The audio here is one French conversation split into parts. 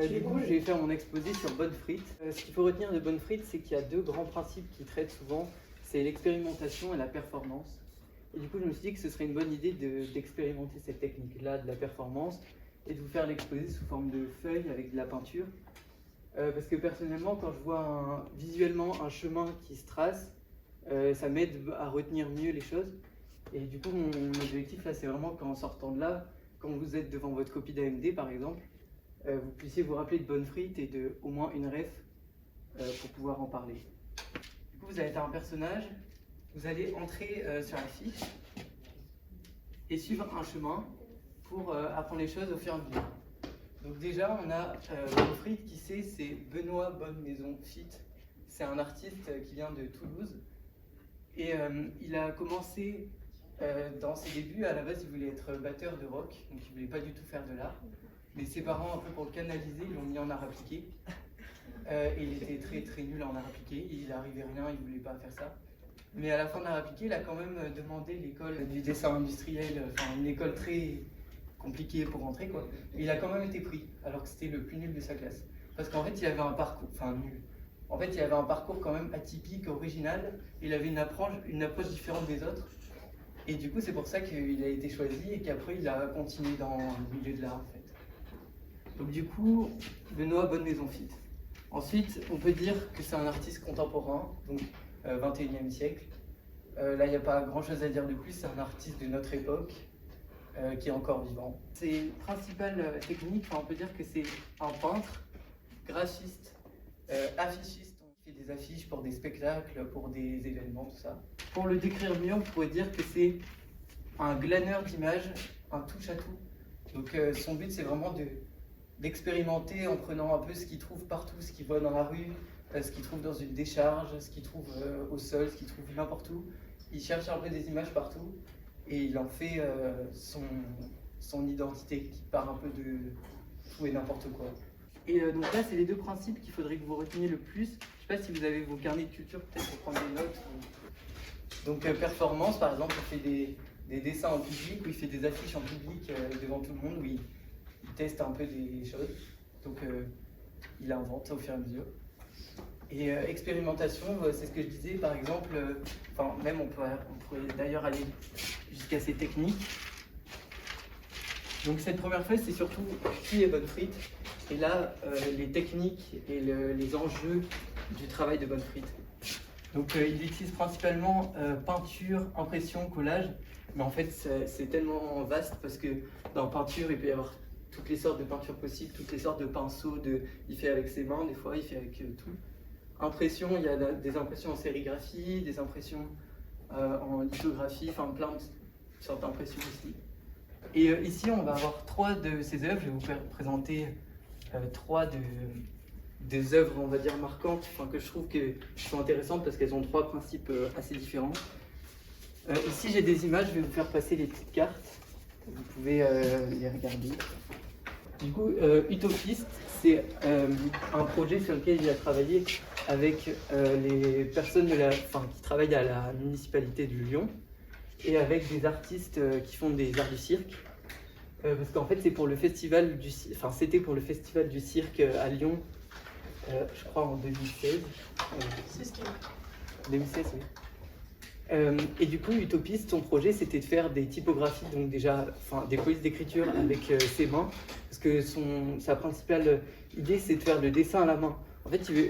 Du coup, je vais faire mon exposé sur Bonne Frite. Ce qu'il faut retenir de Bonne Frite, c'est qu'il y a deux grands principes qui traitent souvent, c'est l'expérimentation et la performance. Et du coup, je me suis dit que ce serait une bonne idée d'expérimenter cette technique-là de la performance et de vous faire l'exposé sous forme de feuilles avec de la peinture. Parce que personnellement, quand je vois visuellement un chemin qui se trace, ça m'aide à retenir mieux les choses. Et du coup, mon objectif là, c'est vraiment qu'en sortant de là, quand vous êtes devant votre copie d'AMD par exemple, vous puissiez vous rappeler de Bonne Frite et de au moins une ref pour pouvoir en parler. Du coup, vous allez être un personnage, vous allez entrer sur la fiche et suivre un chemin pour apprendre les choses au fur et à mesure. Donc déjà, on a Bonne Frite, qui c'est Benoît Bonne Maison Fit. C'est un artiste qui vient de Toulouse et il a commencé dans ses débuts. À la base, il voulait être batteur de rock, donc il voulait pas du tout faire de l'art. Mais ses parents, un peu pour le canaliser, l'ont mis en art appliqué. Et il était très nul en art appliqué, il n'arrivait rien, il voulait pas faire ça. Mais à la fin de l'art appliqué, il a quand même demandé l'école du dessin industriel, enfin une école très compliquée pour rentrer quoi. Et il a quand même été pris, alors que c'était le plus nul de sa classe. Parce qu'en fait, il avait un parcours, enfin nul. En fait, il avait un parcours quand même atypique, original. Il avait une approche différente des autres. Et du coup, c'est pour ça qu'il a été choisi et qu'après, il a continué dans le milieu de l'art en fait. Donc du coup, Benoît Bonne Maison Fit. Ensuite, on peut dire que c'est un artiste contemporain, donc 21e siècle. Là, il n'y a pas grand-chose à dire de plus, c'est un artiste de notre époque qui est encore vivant. Ses principales techniques, on peut dire que c'est un peintre, graphiste, affichiste. Il fait des affiches pour des spectacles, pour des événements, tout ça. Pour le décrire mieux, on pourrait dire que c'est un glaneur d'images, un touche-à-tout. Donc son but, c'est vraiment d'expérimenter en prenant un peu ce qu'il trouve partout, ce qu'il voit dans la rue, ce qu'il trouve dans une décharge, ce qu'il trouve au sol, ce qu'il trouve n'importe où. Il cherche un peu des images partout et il en fait son identité qui part un peu de tout et n'importe quoi. Et donc là, c'est les deux principes qu'il faudrait que vous reteniez le plus. Je ne sais pas si vous avez vos carnets de culture peut-être pour prendre des notes. Donc performance, par exemple, il fait des dessins en public, ou il fait des affiches en public devant tout le monde, où il teste un peu des choses, donc il invente au fur et à mesure. Et expérimentation, c'est ce que je disais, par exemple, même on pourrait d'ailleurs aller jusqu'à ces techniques. Donc cette première phase, c'est surtout qui est Bonne Frite, et là, les techniques et les enjeux du travail de Bonne Frite. Donc il utilise principalement peinture, impression, collage, mais en fait c'est tellement vaste parce que dans peinture, il peut y avoir toutes les sortes de peintures possibles, toutes les sortes de pinceaux, il fait avec ses mains des fois, il fait avec tout. Impression, il y a des impressions en sérigraphie, des impressions en lithographie, enfin plein de sortes d'impressions aussi. Et ici, on va avoir trois de ces œuvres. Je vais vous présenter trois des œuvres, on va dire, marquantes, que je trouve que sont intéressantes parce qu'elles ont trois principes assez différents. Ici, j'ai des images, je vais vous faire passer les petites cartes. Vous pouvez les regarder. Du coup, Utopiste, c'est un projet sur lequel il a travaillé avec les personnes qui travaillent à la municipalité de Lyon et avec des artistes qui font des arts du cirque. Parce qu'en fait, c'était pour le festival du cirque à Lyon, je crois en 2016. C'est ce qui est. 2016, oui. Et du coup, Utopiste, son projet, c'était de faire des typographies, donc déjà, des polices d'écriture avec ses mains, parce que sa principale idée, c'est de faire le dessin à la main. En fait, il veut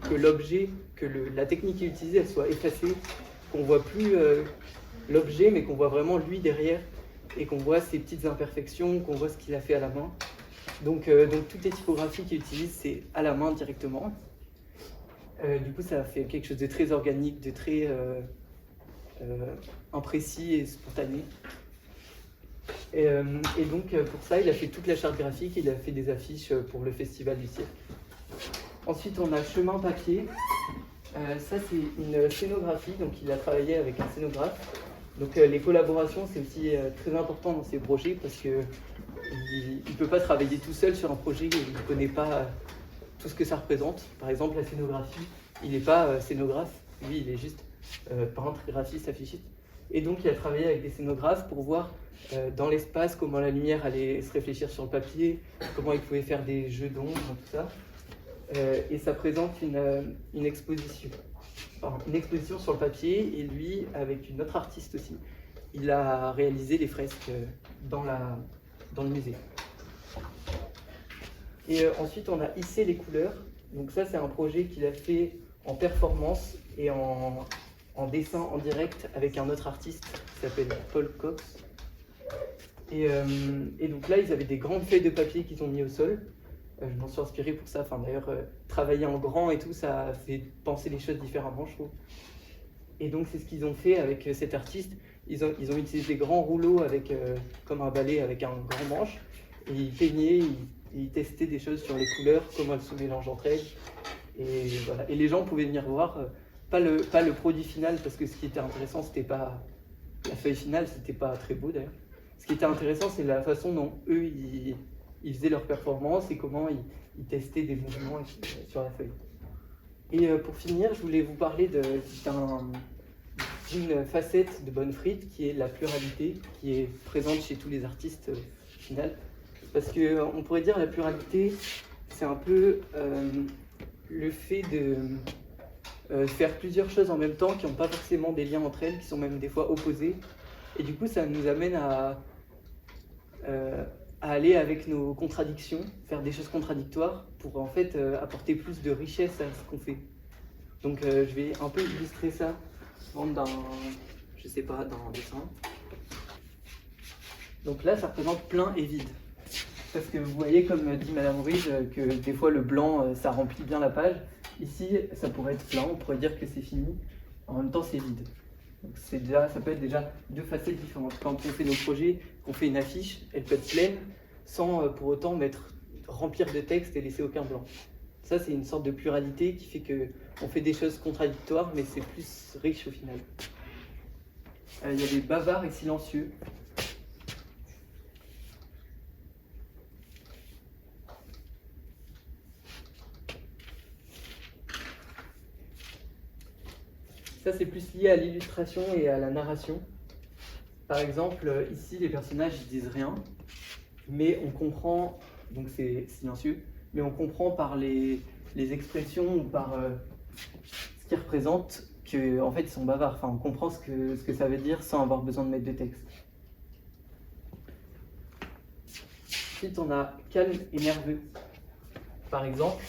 que l'objet, la technique qu'il utilisait, elle soit effacée, qu'on voit plus l'objet, mais qu'on voit vraiment lui derrière, et qu'on voit ses petites imperfections, qu'on voit ce qu'il a fait à la main. Donc toutes les typographies qu'il utilise, c'est à la main directement. Du coup, ça fait quelque chose de très organique, de très imprécis et spontané. Et donc, pour ça, il a fait toute la charte graphique, il a fait des affiches pour le festival du cirque. Ensuite, on a Chemin Papier. Ça, c'est une scénographie, donc il a travaillé avec un scénographe. Donc, les collaborations, c'est aussi très important dans ces projets parce qu'il ne peut pas travailler tout seul sur un projet, il ne connaît pas tout ce que ça représente. Par exemple, la scénographie, il n'est pas scénographe, lui il est juste peintre, graphiste, affichiste. Et donc il a travaillé avec des scénographes pour voir dans l'espace comment la lumière allait se réfléchir sur le papier, comment il pouvait faire des jeux d'ombre, tout ça. Et ça présente une exposition. Une exposition sur le papier, et lui, avec une autre artiste aussi, il a réalisé les fresques dans le musée. Et ensuite, on a hissé les couleurs. Donc ça, c'est un projet qu'il a fait en performance et en dessin en direct avec un autre artiste qui s'appelle Paul Cox. Et donc là, ils avaient des grandes feuilles de papier qu'ils ont mis au sol. Je m'en suis inspiré pour ça. Enfin, d'ailleurs, travailler en grand et tout, ça fait penser les choses différemment, je trouve. Et donc, c'est ce qu'ils ont fait avec cet artiste. Ils ont utilisé des grands rouleaux avec, comme un balai avec un grand manche. Et ils peignaient, ils testaient des choses sur les couleurs, comment elles se mélangent entre elles. Et, voilà. Et les gens pouvaient venir voir, pas le produit final, parce que ce qui était intéressant, c'était pas la feuille finale, c'était pas très beau d'ailleurs. Ce qui était intéressant, c'est la façon dont eux, ils faisaient leur performance et comment ils testaient des mouvements sur la feuille. Et pour finir, je voulais vous parler d'une facette de Bonne Frite qui est la pluralité, qui est présente chez tous les artistes au final. Parce qu'on pourrait dire la pluralité, c'est un peu le fait de faire plusieurs choses en même temps qui n'ont pas forcément des liens entre elles, qui sont même des fois opposées. Et du coup, ça nous amène à aller avec nos contradictions, faire des choses contradictoires pour en fait apporter plus de richesse à ce qu'on fait. Donc je vais un peu illustrer ça d'un dessin. Donc là, ça représente plein et vide. Parce que vous voyez, comme dit Madame Ruiz, que des fois le blanc, ça remplit bien la page. Ici, ça pourrait être plein, on pourrait dire que c'est fini. En même temps, c'est vide. Donc ça peut être déjà deux facettes différentes. Quand on fait nos projets, qu'on fait une affiche, elle peut être pleine, sans pour autant remplir de texte et laisser aucun blanc. Ça, c'est une sorte de pluralité qui fait qu'on fait des choses contradictoires, mais c'est plus riche au final. Il y a des bavards et silencieux. Ça, c'est plus lié à l'illustration et à la narration. Par exemple, ici, les personnages ne disent rien, mais on comprend, donc c'est silencieux, mais on comprend par les expressions ou par ce qu'ils représentent qu'en fait, ils sont bavards. Enfin, on comprend ce que ça veut dire sans avoir besoin de mettre de texte. Ensuite, on a calme et nerveux. Par exemple,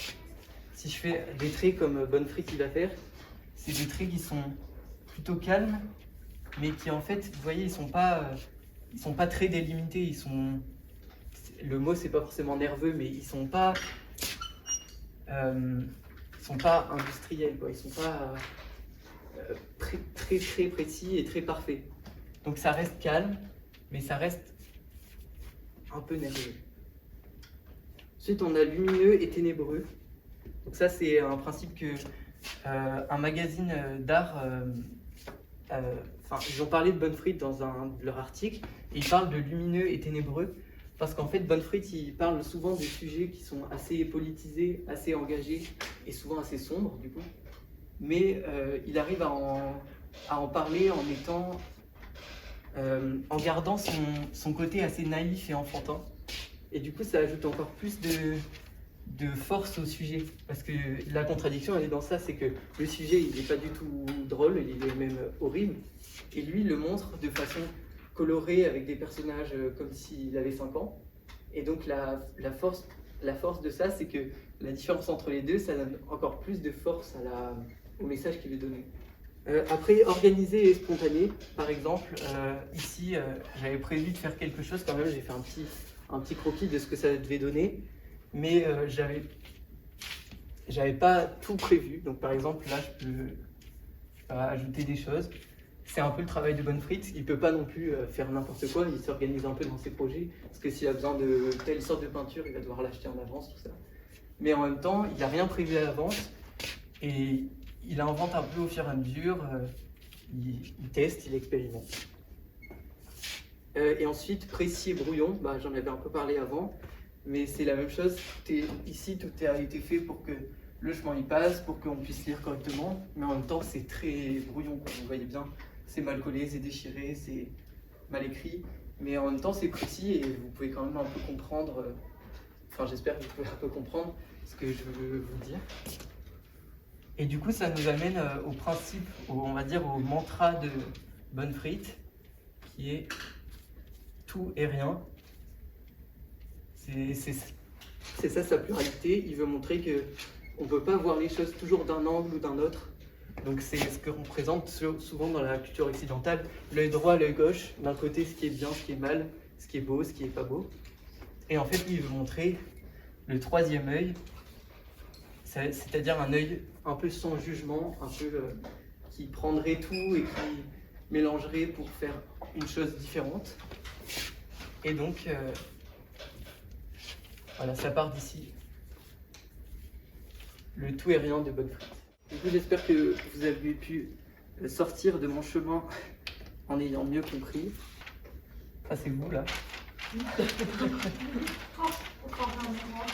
si je fais des traits comme Bonne Frite il va faire, c'est des traits qui sont plutôt calmes, mais qui en fait, vous voyez, ils sont pas très délimités. Le mot c'est pas forcément nerveux, mais ils sont pas industriels, quoi. Ils sont pas très précis et très parfaits. Donc ça reste calme, mais ça reste un peu nerveux. Ensuite, on a lumineux et ténébreux. Donc ça, c'est un principe que un magazine d'art, ils ont parlé de Bonne Frite dans leur article, et ils parlent de lumineux et ténébreux, parce qu'en fait, Bonne Frite, il parle souvent des sujets qui sont assez politisés, assez engagés, et souvent assez sombres, du coup. Mais il arrive à en parler en gardant son côté assez naïf et enfantin. Et du coup, ça ajoute encore plus de force au sujet, parce que la contradiction elle est dans ça, c'est que le sujet il n'est pas du tout drôle, il est même horrible, et lui il le montre de façon colorée avec des personnages comme s'il avait 5 ans, et donc la force de ça, c'est que la différence entre les deux, ça donne encore plus de force au message qu'il veut donner. Après, organisé et spontané, par exemple, ici j'avais prévu de faire quelque chose quand même, j'ai fait un petit croquis de ce que ça devait donner, mais j'avais pas tout prévu. Donc par exemple, là, je peux ajouter des choses. C'est un peu le travail de Bonne Frite. Il peut pas non plus faire n'importe quoi. Il s'organise un peu dans ses projets. Parce que s'il a besoin de telle sorte de peinture, il va devoir l'acheter en avance, tout ça. Mais en même temps, il n'a rien prévu à l'avance. Et il invente un peu au fur et à mesure. Il teste, il expérimente. Et ensuite, précis et brouillon. J'en avais un peu parlé avant. Mais c'est la même chose, ici tout a été fait pour que le chemin y passe, pour qu'on puisse lire correctement, mais en même temps c'est très brouillon, vous voyez bien, c'est mal collé, c'est déchiré, c'est mal écrit, mais en même temps c'est petit et vous pouvez quand même un peu comprendre, enfin j'espère que vous pouvez un peu comprendre ce que je veux vous dire. Et du coup ça nous amène au principe, on va dire au mantra de Bonne Frite, qui est tout et rien. C'est ça sa pluralité, il veut montrer qu'on ne peut pas voir les choses toujours d'un angle ou d'un autre. Donc c'est ce que représente souvent dans la culture occidentale, l'œil droit, l'œil gauche, d'un côté ce qui est bien, ce qui est mal, ce qui est beau, ce qui est pas beau. Et en fait, il veut montrer le troisième œil, c'est-à-dire un œil un peu sans jugement, un peu qui prendrait tout et qui mélangerait pour faire une chose différente. Et donc, voilà, ça part d'ici. Le tout et rien de Bonne Frite. Du coup, j'espère que vous avez pu sortir de mon chemin en ayant mieux compris. Ah, c'est vous là. Encore un moment.